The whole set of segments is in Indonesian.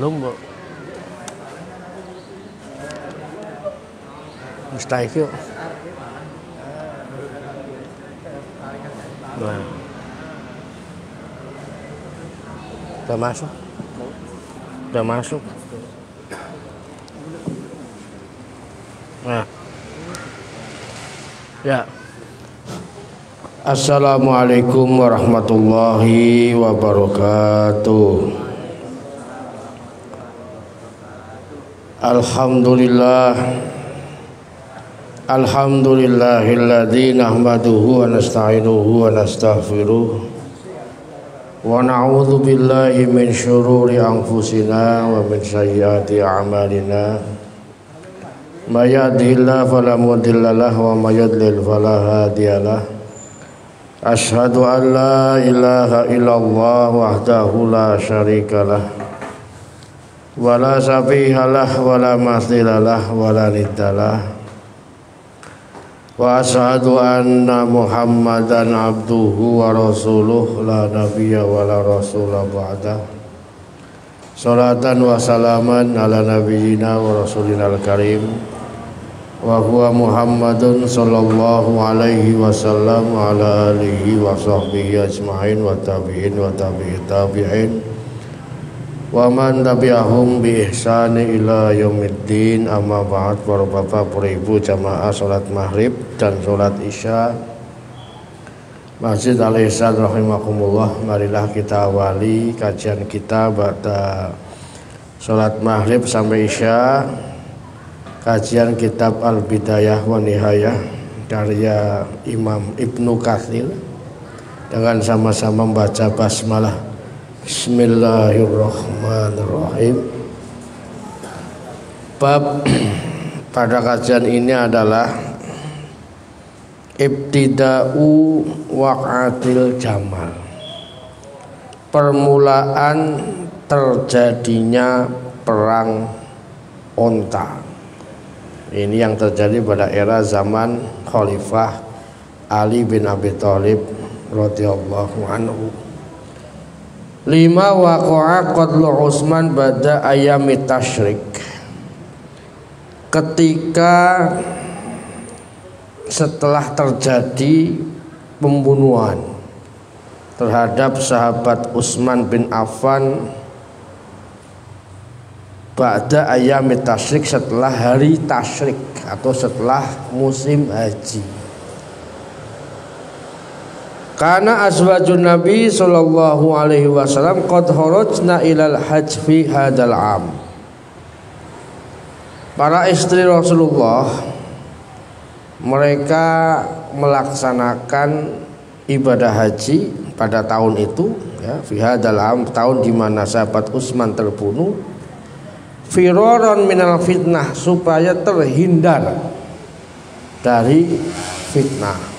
Belum, Bu. Mustahik yuk. Nah. Udah masuk. Udah masuk. Nah. Ya. Assalamualaikum warahmatullahi wabarakatuh. Alhamdulillahilladzi nahmaduhu wa nasta'inuhu wa nastaghfiruh wa na'udzu billahi min syururi anfusina wa min sayyiati a'malina may yahdihillahu fala mudhillalah wa may yudlil fala hadiyalah. Asyhadu an la ilaha illallah wahdahu la syarikalah wala sabihalah wala mathilalah wala niddalah wa asyhadu anna muhammadan abduhu wa rasuluh la nabiyya wa la rasula ba'dah. Salatan wa salaman ala nabiyyina wa rasulinal karim wa huwa muhammadun sallallahu alaihi wasallam wa ala alihi wa sahbihi ajma'in wa tabi'in wa tabi'it tabi'in wa man tabi'ahum bi ihsani ila yaumiddin. Amma ba'd. Para bapak, para ibu, jamaah salat maghrib dan salat isya Masjid Al-Ihsan rahimakumullah. Marilah kita awali kajian kita pada salat maghrib sampai isya, kajian kitab Al-Bidayah wa Nihayah karya Imam Ibnu Katsir, dengan sama-sama membaca basmalah. Bismillahirrahmanirrahim. Bab pada kajian ini adalah ibtida'u waqatil jamal, permulaan terjadinya perang onta. Ini yang terjadi pada era zaman Khalifah Ali bin Abi Thalib radhiyallahu anhu. 5 waqa'a qatlu Utsman ba'da ayami tasyrik. Ketika setelah terjadi pembunuhan terhadap sahabat Utsman bin Affan ba'da ayami tasyrik, setelah hari tasyrik atau setelah musim haji. Karena azwajun Nabi sallallahu alaihi wasallam qad kharajna ilal hajj fi hadzal am. Para istri Rasulullah mereka melaksanakan ibadah haji pada tahun itu, ya, fi hadzal am, tahun di mana sahabat Utsman terbunuh, firaran minal fitnah, supaya terhindar dari fitnah.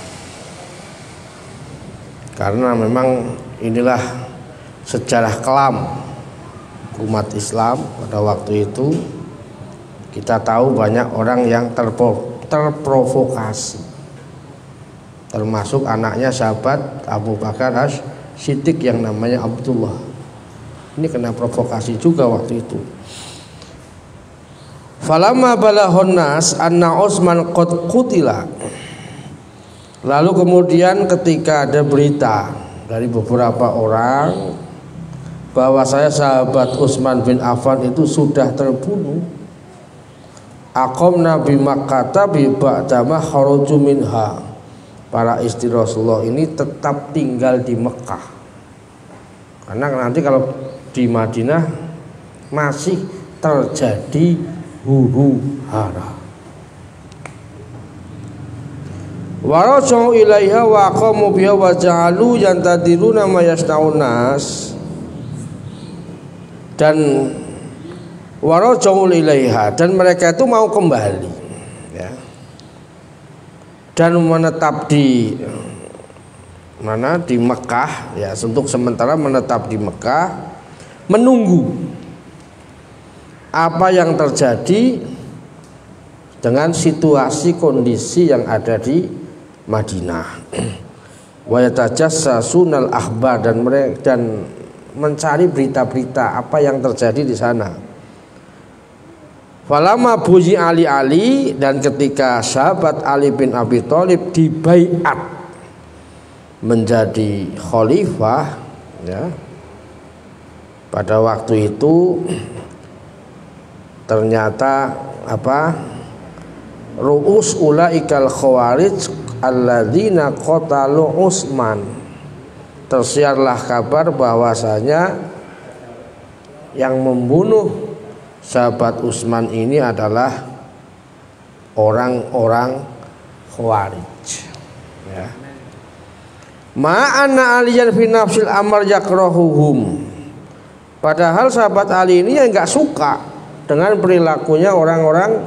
Karena memang inilah sejarah kelam umat Islam pada waktu itu. Kita tahu banyak orang yang terprovokasi, termasuk anaknya sahabat Abu Bakar As-Siddiq yang namanya Abdullah. Ini kena provokasi juga waktu itu. Falamma balahun nas anna Utsman qad qutila. Lalu kemudian ketika ada berita dari beberapa orang bahwa sahabat Utsman bin Affan itu sudah terbunuh, aqamna bi Makkah bi ba'dama kharaju minha. Para istri Rasulullah ini tetap tinggal di Mekah, karena nanti kalau di Madinah masih terjadi huru-hara. Warajau ilaiha wa aqamu biha wa ja'alu yantadiruna ma yasnaun nas. Dan warajau ilaiha, dan mereka itu mau kembali, ya. dan menetap di mana, di Mekah ya, untuk sementara menetap di Mekah menunggu apa yang terjadi dengan situasi kondisi yang ada di Madinah. Wa yatajassasunal akhbar, dan mencari berita-berita apa yang terjadi di sana. Falama buji Ali, dan ketika sahabat Ali bin Abi Thalib dibaiat menjadi khalifah ya, pada waktu itu ternyata apa, ru'us ulaikal khawarij alladzina qatalu Utsman, tersiarlah kabar bahwasanya yang membunuh sahabat Utsman ini adalah orang-orang Khawarij ya. Ma'ana aliyan fi nafsil amr yakrahuhum, padahal sahabat Ali ini yang enggak suka dengan perilakunya orang-orang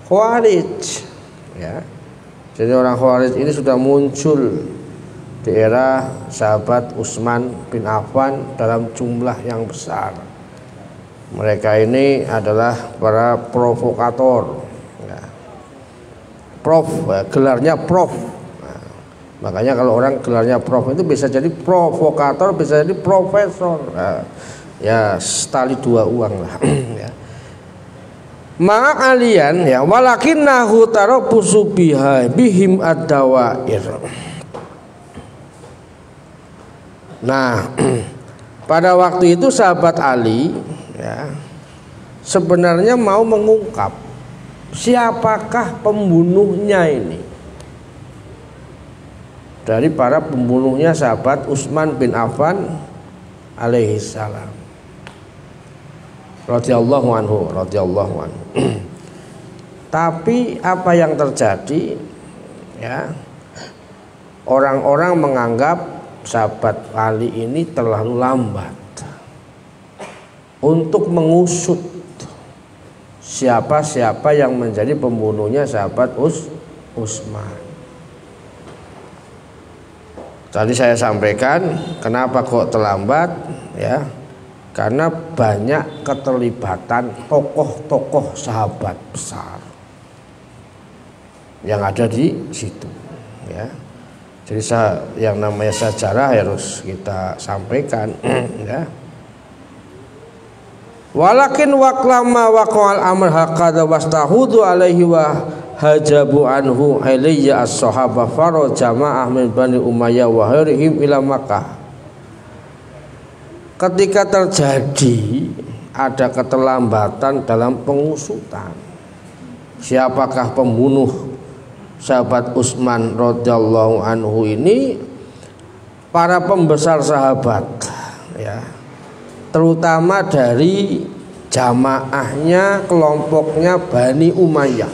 Khawarij ya. Jadi orang Khawarij ini sudah muncul di era sahabat Utsman bin Affan dalam jumlah yang besar. Mereka ini adalah para provokator ya. Prof ya, gelarnya prof. Nah, makanya kalau orang gelarnya prof itu bisa jadi provokator, bisa jadi profesor nah, ya, setali dua uang lah ya. Ma'alian ya, walakinnahu tarabusu biha bihim ad-dawair. Nah, pada waktu itu sahabat Ali ya, sebenarnya mau mengungkap siapakah pembunuhnya ini dari para pembunuhnya sahabat Utsman bin Affan alaihi salam radhiyallahu anhu. Tapi apa yang terjadi ya, orang-orang menganggap sahabat Ali ini terlalu lambat untuk mengusut siapa-siapa yang menjadi pembunuhnya sahabat Utsman. Tadi saya sampaikan kenapa kok terlambat ya, karena banyak keterlibatan tokoh-tokoh sahabat besar yang ada di situ ya. Jadi yang namanya sejarah harus kita sampaikan ya. Walakin waqlama waqal amr haqada wastahudu alaihi wa hajabu anhu ilayya as-sahaba faro jamaah min Bani Umayyah wa ghairihim ila Makkah. Ketika terjadi ada keterlambatan dalam pengusutan siapakah pembunuh sahabat Utsman radhiyallahu anhu ini, para pembesar sahabat ya, terutama dari jamaahnya kelompoknya Bani Umayyah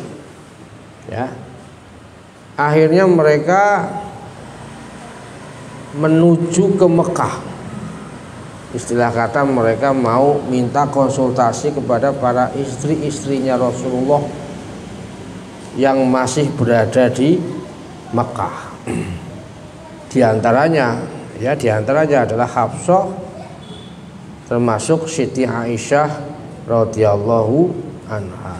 ya, akhirnya mereka menuju ke Mekah. Istilah kata mereka mau minta konsultasi kepada para istri-istrinya Rasulullah yang masih berada di Mekah. Di antaranya adalah Hafsah, termasuk Siti Aisyah radhiyallahu anha.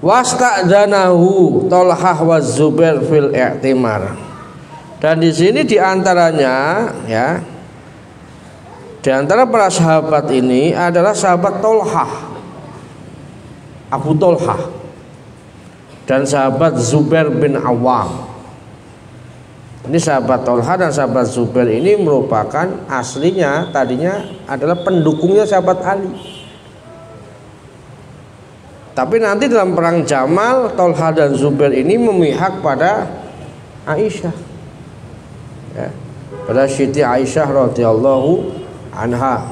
Wasta'dzanahu Thalhah wa Zubair fil i'timar. Dan di sini di antaranya ya, di antara para sahabat ini adalah sahabat Thalhah, Abu Thalhah, dan sahabat Zubair bin Awam. Ini sahabat Thalhah dan sahabat Zubair ini merupakan aslinya tadinya adalah pendukungnya sahabat Ali. Tapi nanti dalam perang Jamal, Thalhah dan Zubair ini memihak pada Aisyah ya, pada Siti Aisyah radhiyallahu anha.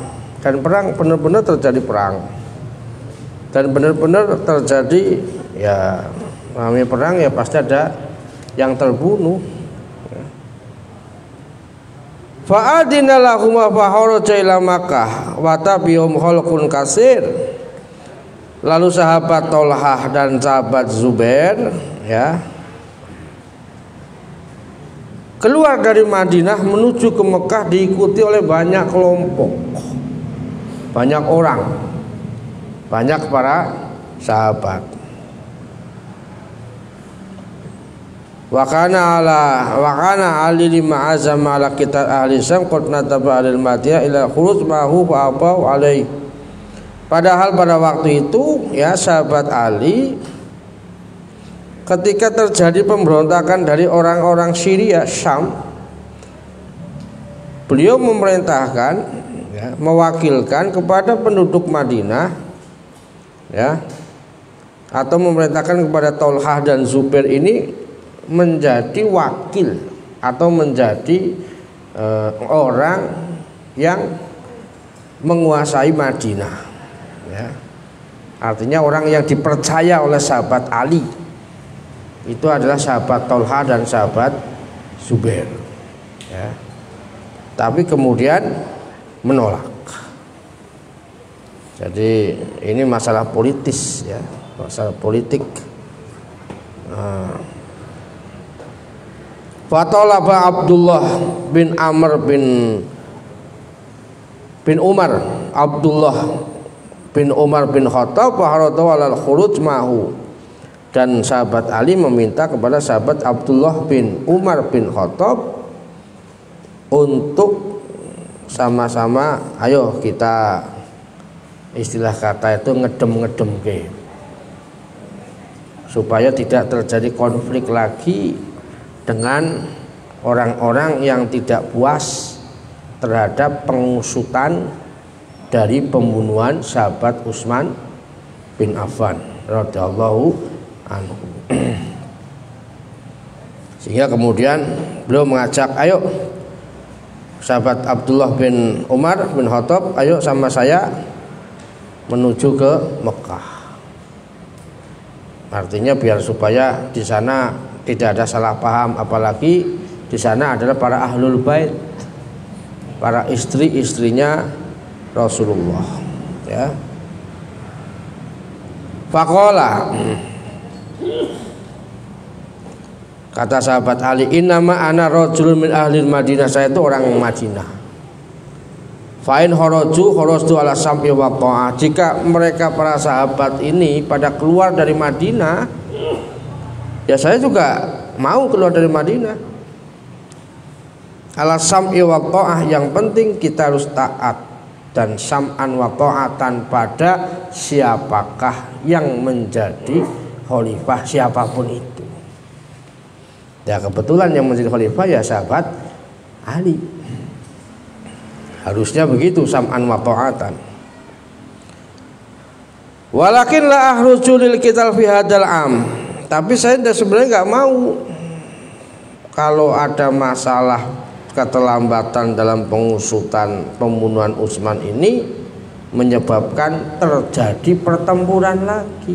Dan perang benar-benar terjadi perang, dan benar-benar terjadi ya, namanya perang ya pasti ada yang terbunuh. Fa'adina lahum fa kharaja ila Makkah wa tabiyum khalqun katsir. Lalu sahabat Thalhah dan sahabat Zubair ya keluar dari Madinah menuju ke Mekah diikuti oleh banyak kelompok, banyak orang, banyak para sahabat. Wa kana Ali lima azama ala kitab ahli Syam qad nataba alil Madinah ila khuruj ma'hu fa abau alaihi. Padahal pada waktu itu ya sahabat Ali ketika terjadi pemberontakan dari orang-orang Syria Syam, beliau memerintahkan ya, mewakilkan kepada penduduk Madinah ya, atau memerintahkan kepada Tolhah dan Zubair ini menjadi wakil atau menjadi orang yang menguasai Madinah ya. Artinya orang yang dipercaya oleh sahabat Ali itu adalah sahabat Tolhah dan sahabat Zubair ya. Tapi kemudian menolak. Jadi ini masalah politis ya, masalah politik. Fatalaba Abdullah bin Amr bin Umar, Abdullah bin Umar bin Khattab faharatu alal khuruj ma'hu. Dan sahabat Ali meminta kepada sahabat Abdullah bin Umar bin Khattab untuk sama-sama ayo kita, istilah kata itu ngedem-ngedem ke, supaya tidak terjadi konflik lagi dengan orang-orang yang tidak puas terhadap pengusutan dari pembunuhan sahabat Utsman bin Affan radhiyallahu anhu. Sehingga kemudian beliau mengajak, ayo sahabat Abdullah bin Umar bin Khattab, ayo sama saya menuju ke Mekah. Artinya biar supaya di sana tidak ada salah paham, apalagi di sana adalah para ahlul bait, para istri-istrinya Rasulullah ya. Faqala, kata sahabat Ali, innama ana rajulun min ahli Madinah, saya itu orang Madinah. Fa'in kharaju kharajtu ala sam'i wa ta'ah. Jika mereka para sahabat ini pada keluar dari Madinah, ya saya juga mau keluar dari Madinah. Ala sam'i wa ta'ah, yang penting kita harus taat dan sam'an wa ta'atan pada siapakah yang menjadi khalifah, siapapun itu. Ya kebetulan yang menjadi khalifah ya sahabat Ali. Harusnya begitu, sam'an wa ta'atan. Walakin la ahruju lil qital fi hadzal am. Tapi saya sebenarnya nggak mau kalau ada masalah keterlambatan dalam pengusutan pembunuhan Utsman ini menyebabkan terjadi pertempuran lagi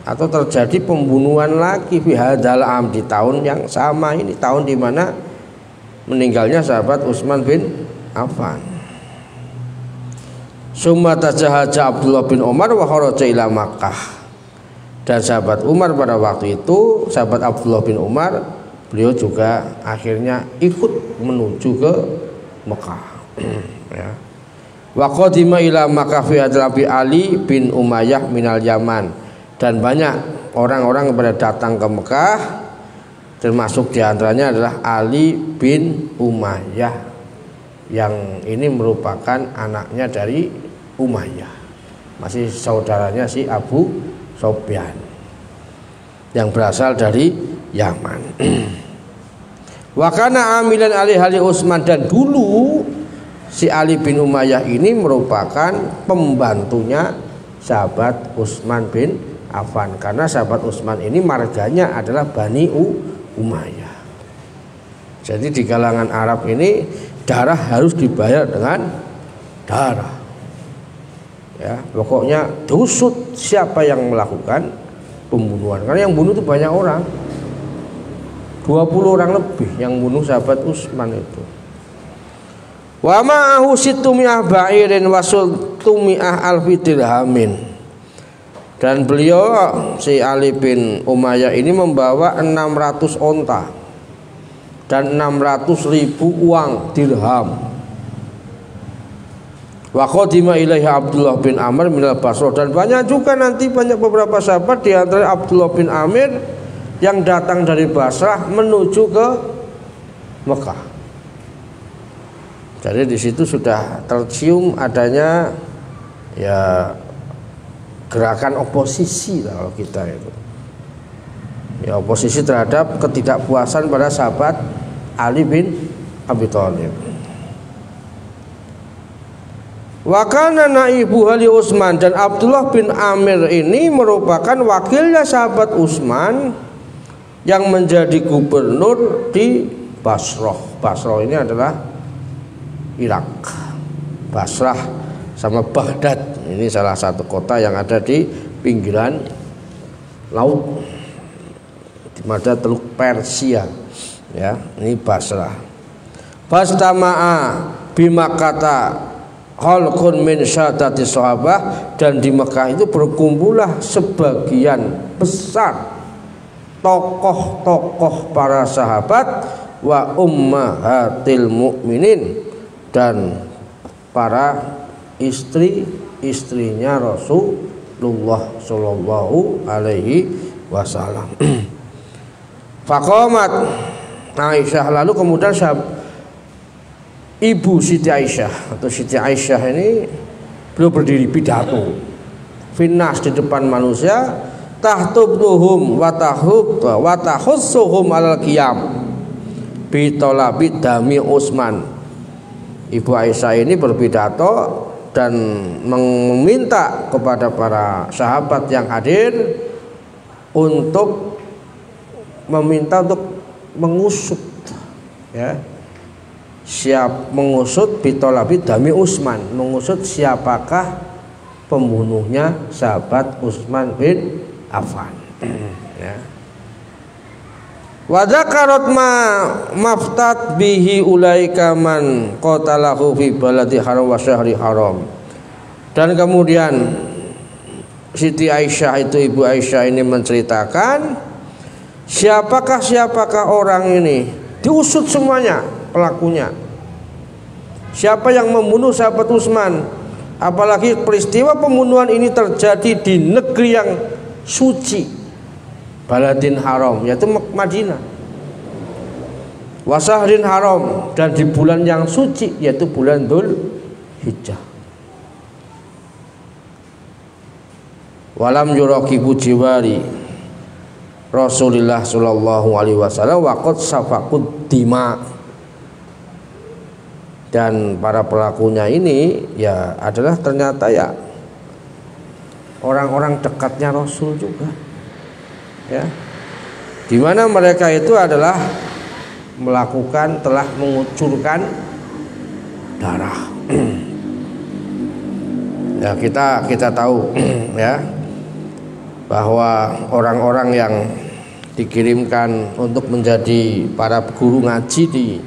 atau terjadi pembunuhan lagi fi hadzal am, di tahun yang sama ini, tahun di mana meninggalnya sahabat Utsman bin Affan. Summa tajahaja Abdullah bin Umar wa kharaja ila Makkah. Dan sahabat Umar pada waktu itu, sahabat Abdullah bin Umar, beliau juga akhirnya ikut menuju ke Mekah ya. Wa qadima ila Makkah fi hadrabi Ali bin Umayyah minal Yaman. Dan banyak orang-orang pada datang ke Mekah, termasuk diantaranya adalah Ali bin Umayyah, yang ini merupakan anaknya dari Umayyah, masih saudaranya si Abu Sufyan yang berasal dari Yaman. Wa kana amilan ali hali Utsman, dan dulu si Ali bin Umayyah ini merupakan pembantunya sahabat Utsman bin Affan, karena sahabat Utsman ini marganya adalah Bani Umayyah. Jadi di kalangan Arab ini darah harus dibayar dengan darah. Ya, pokoknya diusut siapa yang melakukan pembunuhan. Karena yang bunuh itu banyak orang, 20 orang lebih yang bunuh sahabat Utsman itu. Wa ma'ahu situmi'ah ba'irin wa sultumi'ah alfi dirhamin. Dan beliau si Ali bin Umayyah ini membawa 600 onta dan 600.000 uang dirham. Wa qadima ilaihi Abdullah bin Amr minal Basrah, dan banyak juga nanti beberapa sahabat di antara Abdullah bin Amir yang datang dari Basrah menuju ke Mekah. Jadi di situ sudah tercium adanya ya gerakan oposisi lah kalau kita itu. Ya oposisi terhadap ketidakpuasan pada sahabat Ali bin Abi Thalib. Wa kana naibu Ali Utsman, dan Abdullah bin Amir ini merupakan wakilnya sahabat Utsman yang menjadi gubernur di Basrah. Basrah ini adalah Irak. Basrah sama Baghdad ini salah satu kota yang ada di pinggiran laut di mata Teluk Persia. Ya, ini Basrah. Fastama'a bima kata khalqun min syadati sahabah, dan di Mekah itu berkumpullah sebagian besar tokoh-tokoh para sahabat wa ummahatil mukminin, dan para istri-istrinya Rasulullah sallallahu alaihi wasallam. Faqamat Aisyah, lalu kemudian Ibu Siti Aisyah atau Siti Aisyah ini beliau berdiri pidato finnas di depan manusia, tahtubtuhum wa tahussuhum alal qiyam bi talabi dami Utsman. Ibu Aisyah ini berpidato dan meminta kepada para sahabat yang hadir untuk meminta untuk mengusut, ya, mengusut bitolabi dami Utsman, mengusut siapakah pembunuhnya sahabat Utsman bin Affan. Ya. Wa dzakarat maftat bihi ulaika man qatalahu fi baladi haram wa syahri haram. Dan kemudian Siti Aisyah itu, Ibu Aisyah ini menceritakan siapakah orang ini, diusut semuanya pelakunya. Siapa yang membunuh sahabat Utsman, apalagi peristiwa pembunuhan ini terjadi di negeri yang suci, baladin haram, yaitu Madinah, wasahrin haram, dan di bulan yang suci yaitu bulan Dzulhijjah. Walam yuraqibu jiwari Rasulullah sallallahu alaihi wasallam waqad safaqud dima, dan para pelakunya ini ya adalah ternyata ya orang-orang dekatnya Rasul juga, ya, di mana mereka itu adalah telah mengucurkan darah. Ya kita tahu ya bahwa orang-orang yang dikirimkan untuk menjadi para guru ngaji di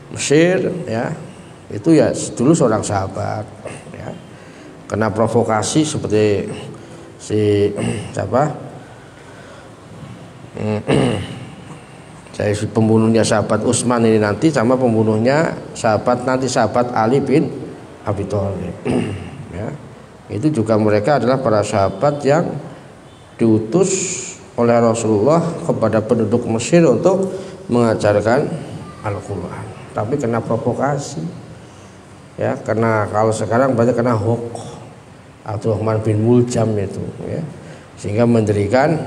Mesir, ya, itu ya dulu seorang sahabat, ya, kena provokasi seperti si pembunuhnya sahabat Utsman ini nanti sama pembunuhnya sahabat Ali bin Abi Thalib. Ya. Itu juga mereka adalah para sahabat yang diutus oleh Rasulullah kepada penduduk Mesir untuk mengajarkan Al-Quran, tapi kena provokasi, ya, karena kalau sekarang banyak kena hoax Abdurrahman bin Muljam itu, ya, sehingga mendirikan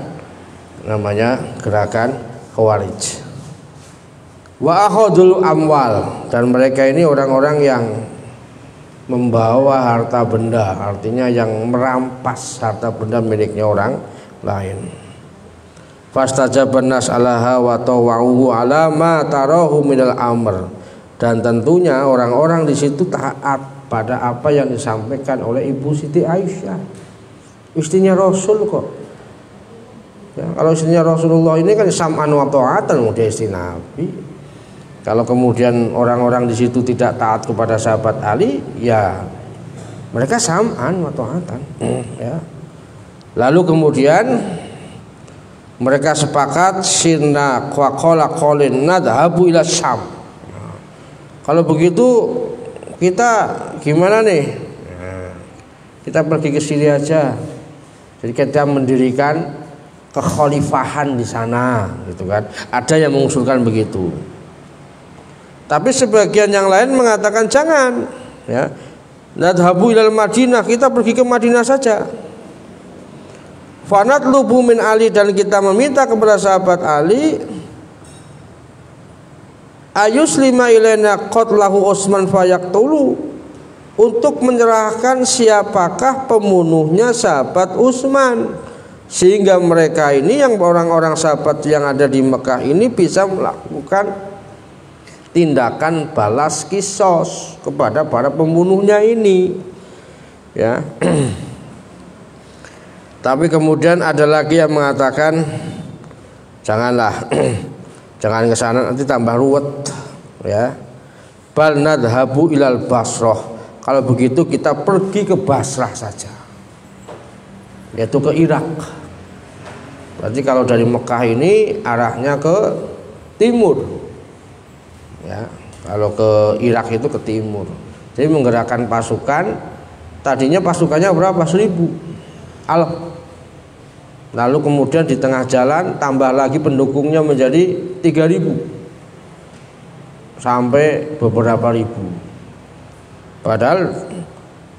namanya gerakan Khawarij. Wa akhadul amwal, dan mereka ini orang-orang yang membawa harta benda, artinya yang merampas harta benda miliknya orang lain. Fastajaban nas alaha wa tawa'uhu ala ma tarahu minal amr, dan tentunya orang-orang di situ taat pada apa yang disampaikan oleh Ibu Siti Aisyah, istrinya Rasul kok. Ya, kalau istrinya Rasulullah ini kan sam'an wa ta'atan, dia istri Nabi. Kalau kemudian orang-orang di situ tidak taat kepada sahabat Ali, ya mereka sam'an wa ta'atan. Ya. Lalu kemudian Mereka sepakat sirna qala qalin nadhabu ila Syam. Kalau begitu kita gimana nih? Kita pergi ke Syria aja. Jadi kita mendirikan kekhalifahan di sana, gitu kan? Ada yang mengusulkan begitu. Tapi sebagian yang lain mengatakan jangan, ya. Nadhabu ilal Madinah, kita pergi ke Madinah saja. Fanatlubu min Ali, dan kita meminta kepada sahabat Ali ayuslima ilaina qatlahu Utsman fayaktulu, untuk menyerahkan siapakah pembunuhnya sahabat Utsman, sehingga mereka ini yang orang-orang sahabat yang ada di Mekah ini bisa melakukan tindakan balas kisos kepada para pembunuhnya ini, ya. Tapi kemudian ada lagi yang mengatakan janganlah, jangan ke sana nanti tambah ruwet, ya. Bal nadhabu ilal Basrah, kalau begitu kita pergi ke Basrah saja, yaitu ke Irak. Berarti kalau dari Mekah ini arahnya ke timur, ya. Kalau ke Irak itu ke timur. Jadi menggerakkan pasukan, tadinya pasukannya berapa? 1000 alf. Lalu kemudian di tengah jalan tambah lagi pendukungnya menjadi 3000 sampai beberapa ribu. Padahal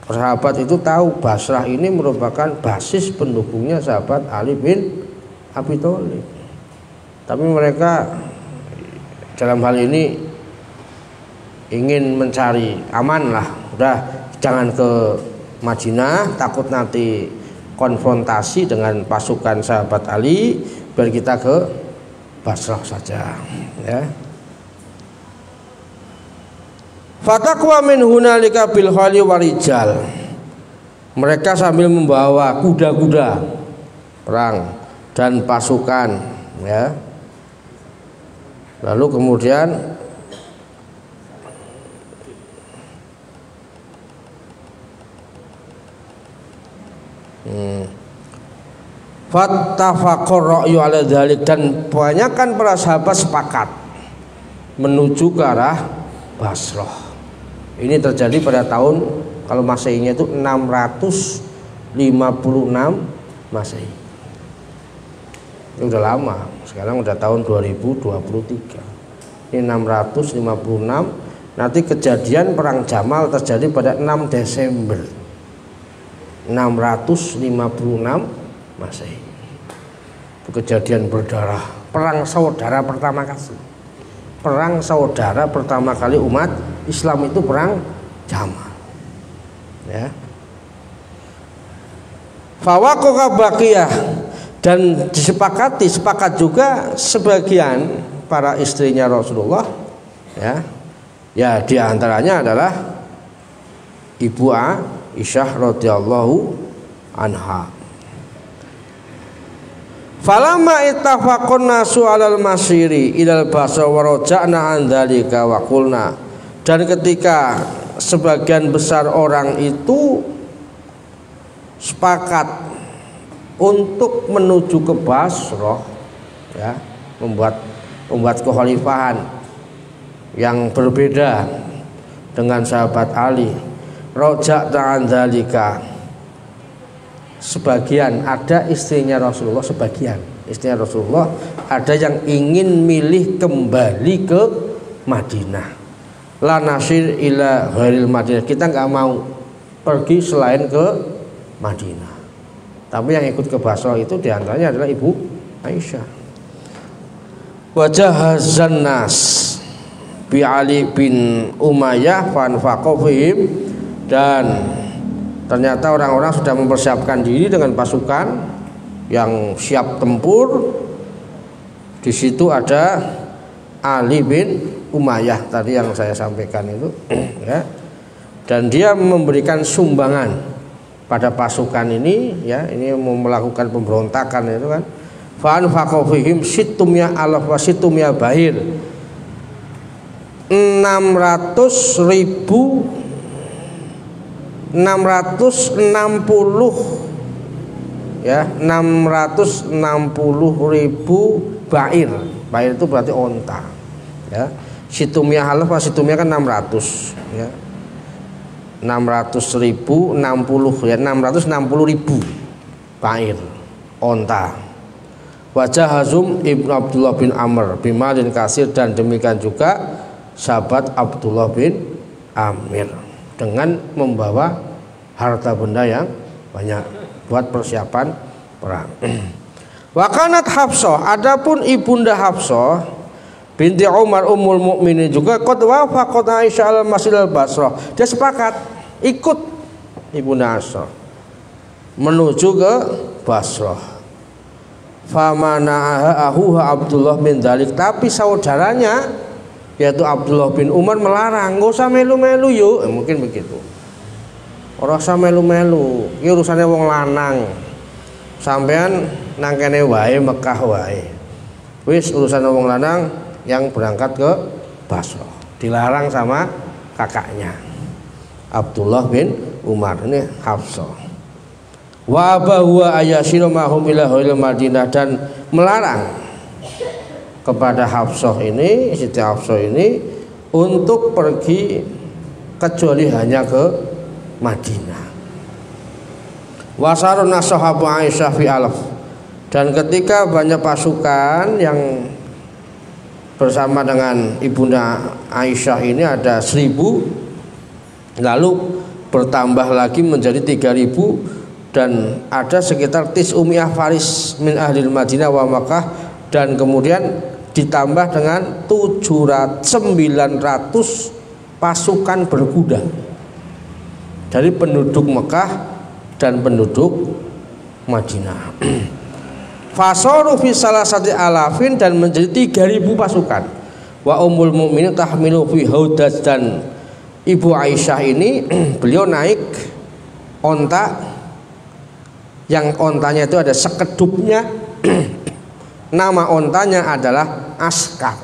sahabat itu tahu Basrah ini merupakan basis pendukungnya sahabat Ali bin Abi Thalib. Tapi mereka dalam hal ini ingin mencari aman lah, udah jangan ke Madinah, takut nanti konfrontasi dengan pasukan sahabat Ali, biar kita ke Basrah saja, ya. Fataqwa min hunalika bil khali warijal, mereka sambil membawa kuda-kuda perang dan pasukan, ya. Lalu kemudian fattafaqur ra'yu ala dzalik, dan kebanyakan para sahabat sepakat menuju ke arah Basrah. Ini terjadi pada tahun, kalau Masehinya itu 656 Masehi. Ini udah lama, sekarang udah tahun 2023. Ini 656. Nanti kejadian perang Jamal terjadi pada 6 Desember 656 Masehi. Itu kejadian berdarah, perang saudara pertama kali. Perang saudara pertama kali umat Islam itu perang Jamal, ya. Fawaqaqa baqiyah, dan sepakat juga sebagian para istrinya Rasulullah, ya. Ya, di antaranya adalah Ibu Aisyah radhiyallahu anha. Falamma ittafaqun nasu 'alal masiri ilal Basra wa raja'na an dzalika wa qulna, dan ketika sebagian besar orang itu sepakat untuk menuju ke Basrah, ya, membuat kekhalifahan yang berbeda dengan sahabat Ali, raja'na an dzalika, sebagian ada istrinya Rasulullah, sebagian istrinya Rasulullah ada yang ingin milih kembali ke Madinah. La nasir ila ghairil Madinah, kita nggak mau pergi selain ke Madinah. Tapi yang ikut ke Basrah itu diantaranya adalah Ibu Aisyah. Wajahazan nas bi Ali bin Umayyah fanfaqu fihim, dan ternyata orang-orang sudah mempersiapkan diri dengan pasukan yang siap tempur. Di situ ada Ali bin Umayyah tadi yang saya sampaikan itu, ya. Dan dia memberikan sumbangan pada pasukan ini, ya. Ini mau melakukan pemberontakan itu kan. Fa anfaqu fihim situmya alaf wa situmya bahir, 660 ya 660.000 bair. Bair itu berarti onta. Ya. Situmia halaf, situmia kan 600 ya. 600.000 60 ya 660.000 bair onta. Wajah Hazum Ibnu Abdullah bin Amr bimalin kasir, dan demikian juga sahabat Abdullah bin Amir dengan membawa harta benda yang banyak buat persiapan perang. Wakanat Hafsah, adapun ibunda Hafsah binti Umar ummul mukminin juga qad wafaqat Aisyah al-Masjid al-Basrah. Dia sepakat ikut ibunda Hafsah menuju ke Basrah. Famana'ahu Abdullah bin Dzalik, tapi saudaranya yaitu Abdullah bin Umar melarang, nggak usah melu-melu yuk, mungkin begitu. Ora usah melu-melu, iki urusane wong lanang. Sampean nang kene wae Mekah wae. Wis urusan wong lanang yang berangkat ke Basrah. Dilarang sama kakaknya Abdullah bin Umar, ini Hafsah. Wa abahuwa ayasiru mahum ila Madinah, dan melarang kepada Hafsah ini, Siti Hafsah ini untuk pergi kecuali hanya ke Madinah. Wasaruna sahabu Aisyah fi alaf, dan ketika banyak pasukan yang bersama dengan ibunda Aisyah ini ada 1.000, lalu bertambah lagi menjadi 3.000, dan ada sekitar tis'umiyah faris min ahlil Madinah wa Makkah, dan kemudian ditambah dengan 900 pasukan berkuda dari penduduk Mekah dan penduduk Madinah. Fasoru fi salasati alafin, dan menjadi 3.000 pasukan. Wa ummul mukminin tahmilu fi haudaj, dan ibu Aisyah ini beliau naik onta yang ontanya itu ada sekedupnya. Nama ontanya adalah Askar.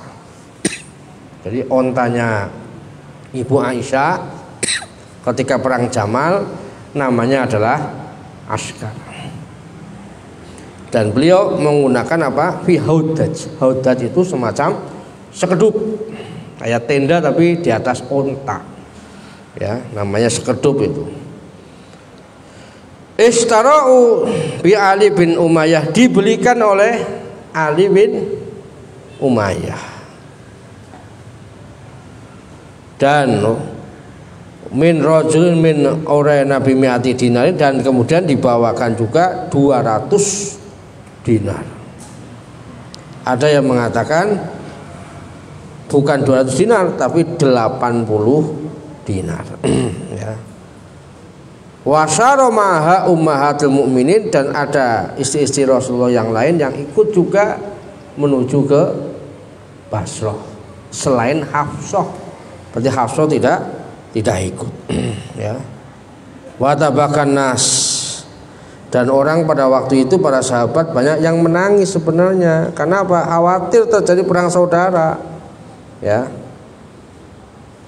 Jadi ontanya ibu Aisyah ketika perang Jamal namanya adalah Askar. Dan beliau menggunakan apa? Fi haudaj. Haudaj itu semacam sekedup, kayak tenda tapi di atas onta. Ya, namanya sekedup itu. Istara'u bi Ali bin Umayyah, dibelikan oleh Ali bin Umayyah. Dan min rajulin min Urayna bi mi'ati dinar, dan kemudian dibawakan juga 200 dinar. Ada yang mengatakan bukan 200 dinar tapi 80 dinar. Ya. Wasyara maha ummahatul mukminin, dan ada istri-istri Rasulullah yang lain yang ikut juga menuju ke Basrah selain Hafsah. Berarti Hafsah tidak ikut. Ya. Wa tabakan nas, dan orang pada waktu itu para sahabat banyak yang menangis sebenarnya. Karena apa? Khawatir terjadi perang saudara. Ya.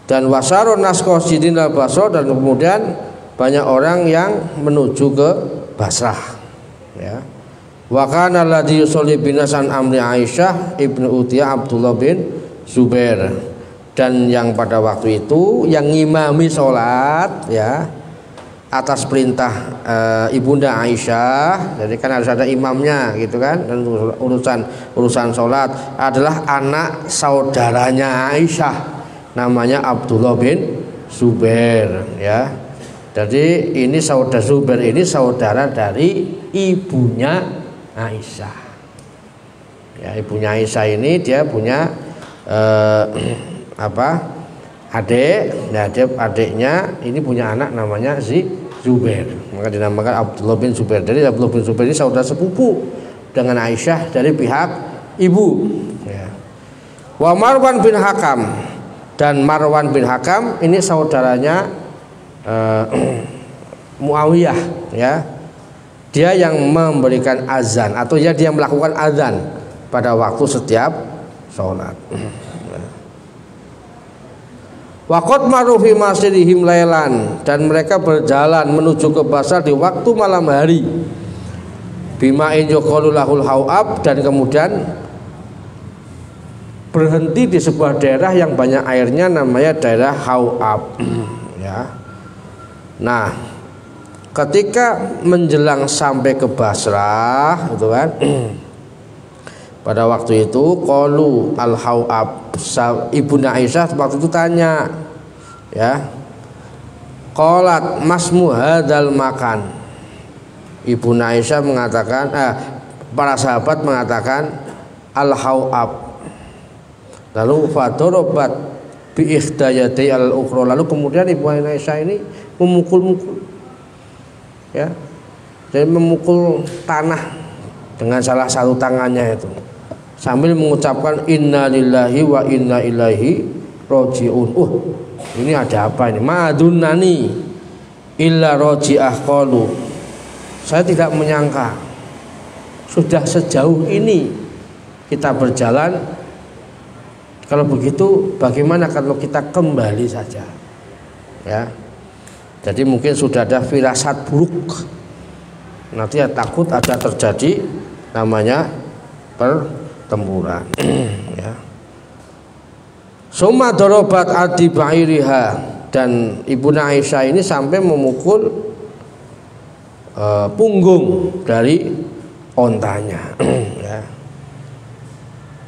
Dan wasyara nas qasidin al Basrah, dan kemudian banyak orang yang menuju ke Basrah. Ya. Wa kana alladhi yusalli binasan amri Aisyah ibnu Utiyah Abdullah bin Zubair, dan yang pada waktu itu yang ngimami sholat ya atas perintah ibunda Aisyah. Jadi kan harus ada imamnya gitu kan, dan urusan sholat adalah anak saudaranya Aisyah, namanya Abdullah bin Zubair. Ya. Jadi ini saudara Zubair ini saudara dari ibunya Aisyah. Ya, ibunya Aisyah ini dia punya adik. Nah, adiknya ini punya anak namanya Zubair. Maka dinamakan Abdullah bin Zubair. Jadi Abdullah bin Zubair ini saudara sepupu dengan Aisyah dari pihak ibu. Ya. Wa Marwan bin Hakam, dan Marwan bin Hakam ini saudaranya Muawiyah, ya. Dia yang memberikan azan, atau ya dia melakukan azan pada waktu setiap sholat. Waqad maru fi masjidihim lailan, dan mereka berjalan menuju ke Basrah di waktu malam hari. bima'in yuqalu lahul hauab, dan kemudian berhenti di sebuah daerah yang banyak airnya, namanya daerah Hauab. Ya. Nah, ketika menjelang sampai ke Basrah, gitu kan, pada waktu itu qalu al Hauab, Ibnu Aisyah waktu itu tanya, ya, qalat masmu hadzal makan. Ibnu Aisyah mengatakan, para sahabat mengatakan al Hauab. Lalu fadorobat bi ikhdayati al-ukhra, lalu kemudian Ibu Aisyah ini memukul-mukul, ya, jadi memukul tanah dengan salah satu tangannya itu sambil mengucapkan inna lillahi wa inna ilaihi roji'un. Ini ada apa ini? Ma'adunnani illa roji'ah qalu, saya tidak menyangka sudah sejauh ini kita berjalan. Kalau begitu bagaimana kalau kita kembali saja, ya. Jadi mungkin sudah ada firasat buruk, nanti ya takut ada terjadi namanya pertempuran. Ya. Summa dorobat adi ba'iriha, dan Ibu Aisyah ini sampai memukul punggung dari ontanya. Ya.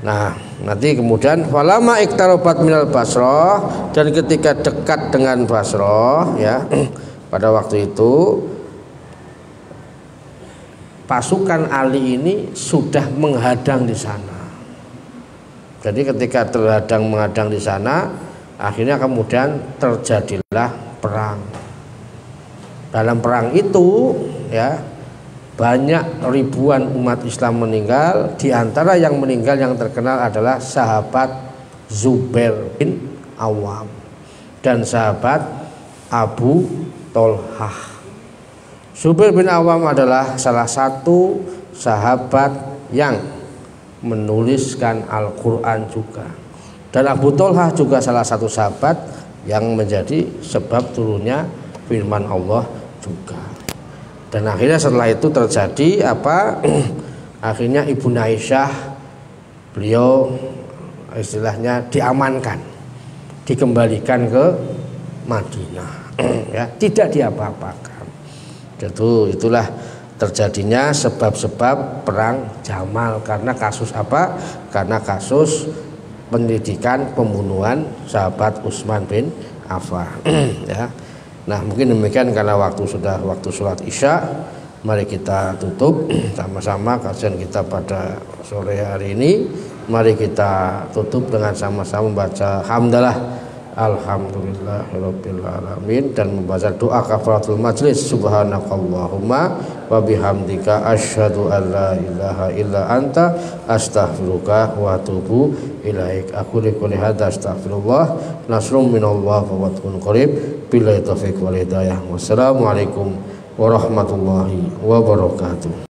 Nah, nanti kemudian falama iktarobat minal Basrah, dan ketika dekat dengan Basrah, ya, pada waktu itu pasukan Ali ini sudah menghadang di sana. Jadi ketika menghadang di sana, akhirnya kemudian terjadilah perang. Dalam perang itu, ya, banyak ribuan umat Islam meninggal. Di antara yang meninggal yang terkenal adalah sahabat Zubair bin Awam dan sahabat Abu Tolhah. Zubair bin Awam adalah salah satu sahabat yang menuliskan Al-Quran juga, dan Abu Tolhah juga salah satu sahabat yang menjadi sebab turunnya firman Allah juga. Dan akhirnya setelah itu terjadi apa? Akhirnya Ibu Aisyah, beliau istilahnya diamankan, dikembalikan ke Madinah, ya, tidak diapa-apakan. Itulah terjadinya sebab-sebab perang Jamal, karena kasus apa? Karena kasus penyidikan pembunuhan sahabat Utsman bin Affan. Ya. Nah, mungkin demikian karena waktu sholat Isya. Mari kita tutup sama-sama kajian kita pada sore hari ini. Mari kita tutup dengan sama-sama membaca hamdalah alhamdulillahirabbil alamin, dan membaca doa kafaratul majlis. Subhanakallahumma wa bihamdika asyhadu an la ilaha illa anta astaghfiruka wa atubu ilaik. Aku liqul hadza astaghfirullah, nasrum minallah wa fathun qarib. Billahi taufiq wal hidayah. Wassalamualaikum warahmatullahi wabarakatuh.